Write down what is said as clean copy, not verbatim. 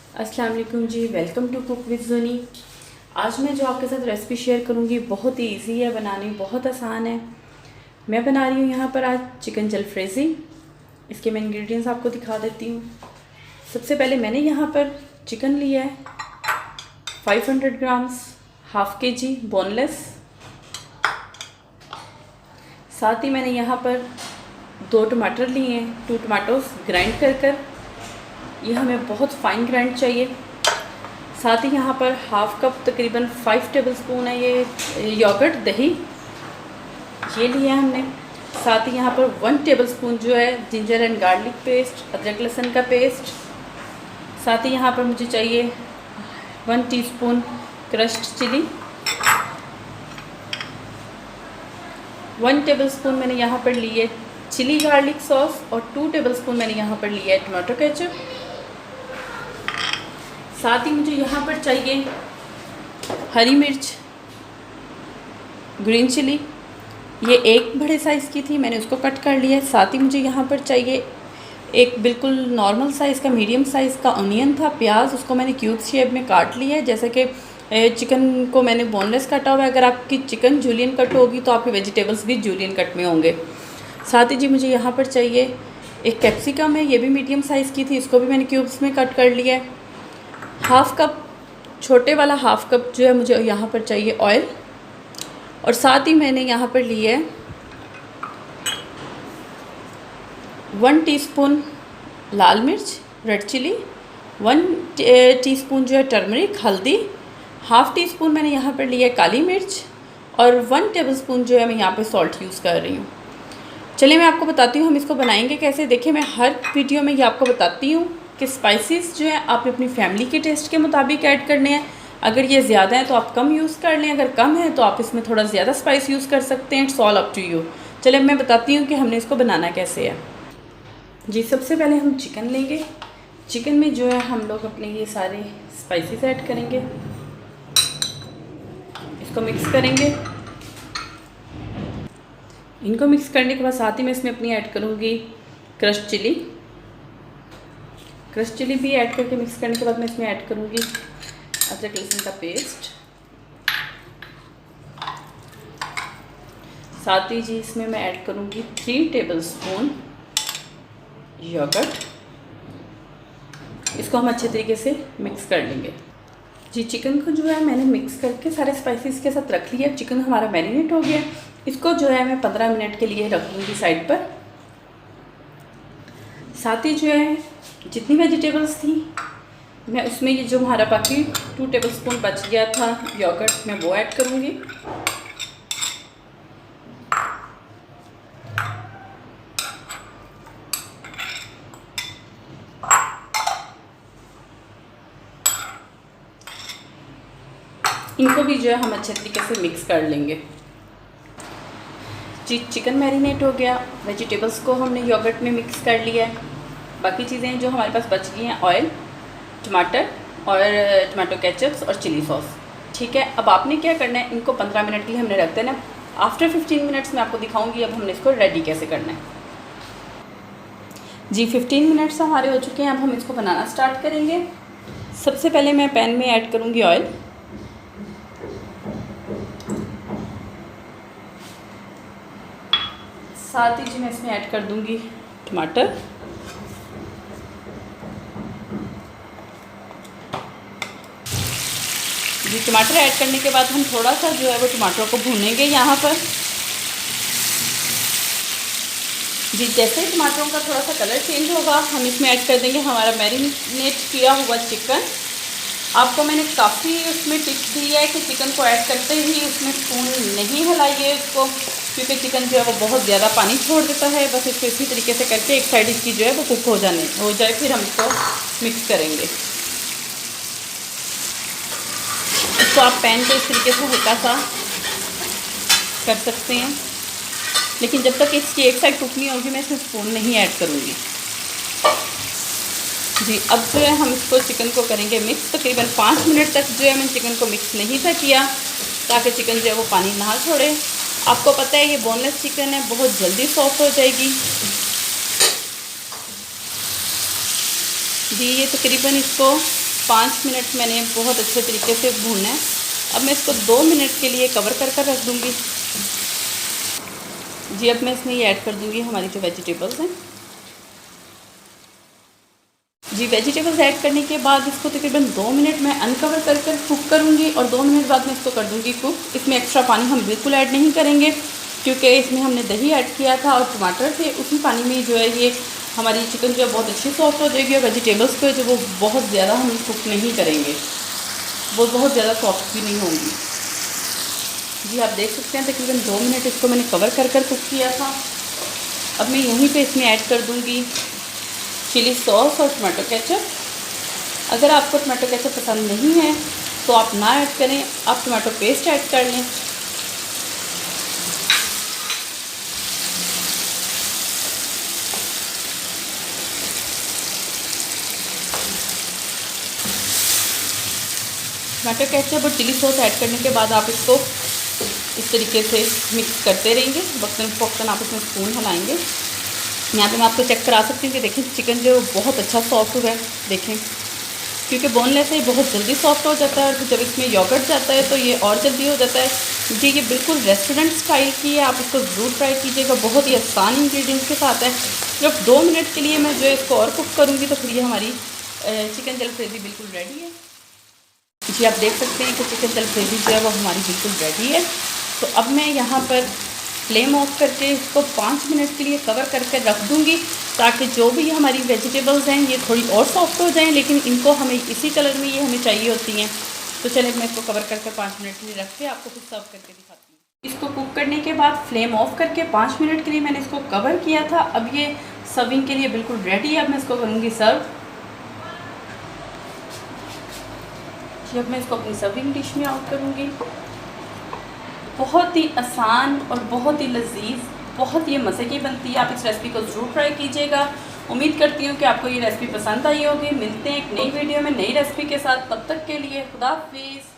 अस्सलाम वालेकुम जी, welcome to cook with Zoni. आज मैं जो आपके साथ रेसिपी शेयर करूंगी बहुत ही इजी है बनानी, बहुत आसान है। मैं बना रही हूँ यहाँ पर आज चिकन जलफ्रेज़ी। इसके मैं इंग्रेडिएंट्स आपको दिखा देती हूँ। सबसे पहले मैंने यहाँ पर चिकन लिया है 500 ग्राम्स, हाफ के जी बोनलेस। साथ ही मैंने यहाँ पर 2 टमाटर लिए हैं, 2 टमाटोस ग्राइंड कर ये हमें बहुत फाइन ग्राइंड चाहिए। साथ ही यहाँ पर हाफ कप तकरीबन 5 टेबलस्पून है ये योगर्ट दही, ये लिया है हमने। साथ ही यहाँ पर 1 टेबलस्पून जो है जिंजर एंड गार्लिक पेस्ट, अदरक लहसुन का पेस्ट। साथ ही यहाँ पर मुझे चाहिए 1 टीस्पून क्रश्ड चिली, 1 टेबलस्पून मैंने यहाँ पर ली है चिली गार्लिक सॉस और 2 टेबलस्पून मैंने यहाँ पर लिया है टमाटो केचप। साथ ही मुझे यहाँ पर चाहिए हरी मिर्च, ग्रीन चिली, ये एक बड़े साइज़ की थी, मैंने उसको कट कर लिया है। साथ ही मुझे यहाँ पर चाहिए एक बिल्कुल नॉर्मल साइज़ का मीडियम साइज़ का अनियन था, प्याज, उसको मैंने क्यूब शेप में काट लिया है। जैसे कि चिकन को मैंने बोनलेस काटा हुआ है, अगर आपकी चिकन जूलियन कट होगी तो आपके वेजिटेबल्स भी जूलियन कट में होंगे। साथ ही जी मुझे यहाँ पर चाहिए एक कैप्सिकम है, ये भी मीडियम साइज़ की थी, इसको भी मैंने क्यूब्स में कट कर लिया है। हाफ कप, छोटे वाला हाफ कप जो है मुझे यहाँ पर चाहिए ऑयल। और साथ ही मैंने यहाँ पर लिए है 1 टीस्पून लाल मिर्च रेड चिली, 1 टीस्पून जो है टर्मरिक हल्दी, हाफ़ टी स्पून मैंने यहाँ पर लिया है काली मिर्च और 1 टेबलस्पून जो है मैं यहाँ पर सॉल्ट यूज़ कर रही हूँ। चलिए मैं आपको बताती हूँ हम इसको बनाएंगे कैसे। देखिए मैं हर वीडियो में ये आपको बताती हूँ कि स्पाइसेस जो है आपने अपनी फैमिली के टेस्ट के मुताबिक ऐड करने हैं। अगर ये ज़्यादा है तो आप कम यूज़ कर लें, अगर कम है तो आप इसमें थोड़ा ज़्यादा स्पाइस यूज़ कर सकते हैं। It's all up to you. चलिए मैं बताती हूँ कि हमने इसको बनाना कैसे है। जी सबसे पहले हम चिकन लेंगे। चिकन में जो है हम लोग अपने ये सारे स्पाइसेस ऐड करेंगे, इसको मिक्स करेंगे। इनको मिक्स करने के बाद साथ ही मैं इसमें अपनी ऐड करूँगी क्रश्ड चिली। क्रश्ड चिली भी ऐड करके मिक्स करने के बाद मैं इसमें ऐड करूँगी अदरक लहसुन का पेस्ट। साथ ही जी इसमें मैं ऐड करूँगी 3 टेबलस्पून योगर्ट। इसको हम अच्छे तरीके से मिक्स कर लेंगे। जी चिकन को जो है मैंने मिक्स करके सारे स्पाइसेस के साथ रख लिया। चिकन हमारा मैरिनेट हो गया। इसको जो है मैं 15 मिनट के लिए रख दूँगी साइड पर। साथ ही जो है जितनी वेजिटेबल्स थी मैं उसमें ये जो हमारा बाकी 2 टेबलस्पून बच गया था योगर्ट, मैं वो ऐड करूँगी। इनको भी जो है हम अच्छे तरीके से मिक्स कर लेंगे। जी चिकन मैरिनेट हो गया, वेजिटेबल्स को हमने योगर्ट में मिक्स कर लिया है। बाकी चीज़ें जो हमारे पास बच गई हैं ऑयल, टमाटर और टमाटो केचप्स और चिली सॉस। ठीक है, अब आपने क्या करना है, इनको 15 मिनट के लिए हमने रख देना। आफ्टर 15 मिनट्स मैं आपको दिखाऊंगी अब हमने इसको रेडी कैसे करना है। जी 15 मिनट्स हमारे हो चुके हैं, अब हम इसको बनाना स्टार्ट करेंगे। सबसे पहले मैं पैन में ऐड करूँगी ऑयल। साथ ही जी मैं इसमें ऐड कर दूँगी टमाटर। जी टमाटर ऐड करने के बाद हम थोड़ा सा जो है वो टमाटर को भूनेंगे यहाँ पर। जी जैसे ही टमाटरों का थोड़ा सा कलर चेंज होगा हम इसमें ऐड कर देंगे हमारा मैरिनेट किया हुआ चिकन। आपको मैंने काफ़ी उसमें टिप्स दी है कि चिकन को ऐड करते ही उसमें स्पून नहीं हिलाइए उसको, क्योंकि चिकन जो है वो बहुत ज़्यादा पानी छोड़ देता है। बस इसको इसी तरीके से करके एक साइड इसकी जो है वो कुक हो जाए, फिर हम इसको मिक्स करेंगे। इसको आप पैन को इस तरीके से हल्का सा कर सकते हैं, लेकिन जब तक इसकी एक साइड कुक नहीं होगी मैं इसमें स्पून नहीं ऐड करूँगी। जी अब जो है हम इसको चिकन को करेंगे मिक्स। तकरीबन 5 मिनट तक जो है मैंने चिकन को मिक्स नहीं था किया, ताकि चिकन जो है वो पानी ना छोड़े। आपको पता है ये बोनलेस चिकन है, बहुत जल्दी सॉफ्ट हो जाएगी। जी ये तकरीबन इसको 5 मिनट मैंने बहुत अच्छे तरीके से भूनना है। अब मैं इसको 2 मिनट के लिए कवर कर रख दूँगी जी। अब मैं इसमें ये ऐड कर दूँगी हमारी जो वेजिटेबल्स हैं जी। वेजिटेबल्स ऐड करने के बाद इसको तकरीबन 2 मिनट मैं अनकवर कर कुक करूँगी और 2 मिनट बाद मैं इसको कर दूँगी कुक। इसमें एक्स्ट्रा पानी हम बिल्कुल ऐड नहीं करेंगे क्योंकि इसमें हमने दही ऐड किया था और टमाटर थे। उसी पानी में जो है ये हमारी चिकन जो है बहुत अच्छी सॉफ्ट हो जाएगी और वेजिटेबल्स को जो वो बहुत ज़्यादा हम कुक नहीं करेंगे, वो बहुत ज़्यादा सॉफ्ट भी नहीं होंगी जी। आप देख सकते हैं तकरीबन 2 मिनट इसको मैंने कवर कर कुक किया था। अब मैं यहीं पे इसमें ऐड कर दूँगी चिली सॉस और टमाटो केचप। अगर आपको टमाटो केचप पसंद नहीं है तो आप ना ऐड करें, आप टमाटो पेस्ट ऐड कर लें। टमाटो केचप और चिली सॉस ऐड करने के बाद आप इसको इस तरीके से मिक्स करते रहेंगे, वक्तन फ़ौक्तन आप इसमें स्पून हिलाएंगे। यहाँ पे मैं आपको चेक करा सकती हूँ कि देखें चिकन जो बहुत अच्छा सॉफ्ट हुआ है, देखें, क्योंकि बोनलेस है बहुत जल्दी सॉफ्ट हो जाता है और जब इसमें योगर्ट जाता है तो ये और जल्दी हो जाता है जी। ये बिल्कुल रेस्टोरेंट स्टाइल की है, आप इसको ज़रूर ट्राई कीजिएगा। बहुत ही आसान इंग्रेडिएंट्स के साथ है। जब 2 मिनट के लिए मैं जो है इसको और कुक करूँगी तो फिर ये हमारी चिकन जलफ्रेज़ी बिल्कुल रेडी है जी। आप देख सकते हैं कि चिकन जलफ्रेज़ी जो है वो हमारी बिल्कुल रेडी है। तो अब मैं यहाँ पर फ्लेम ऑफ करके इसको 5 मिनट के लिए कवर करके रख दूँगी ताकि जो भी हमारी वेजिटेबल्स हैं ये थोड़ी और सॉफ्ट हो जाएं, लेकिन इनको हमें इसी कलर में ये हमें चाहिए होती हैं। तो चलिए मैं इसको कवर करके 5 मिनट के लिए रख के आपको फिर सर्व करके दिखाती हूँ। इसको कुक करने के बाद फ्लेम ऑफ करके 5 मिनट के लिए मैंने इसको कवर किया था। अब ये सर्विंग के लिए बिल्कुल रेडी है। अब मैं इसको करूँगी सर्व जी। अब मैं इसको अपनी सर्विंग डिश में आउट करूँगी। बहुत ही आसान और बहुत ही लजीज, बहुत ही मज़े की बनती है। आप इस रेसिपी को ज़रूर ट्राई कीजिएगा। उम्मीद करती हूँ कि आपको ये रेसिपी पसंद आई होगी। मिलते हैं एक नई वीडियो में नई रेसिपी के साथ, तब तक के लिए खुदा हाफिज़।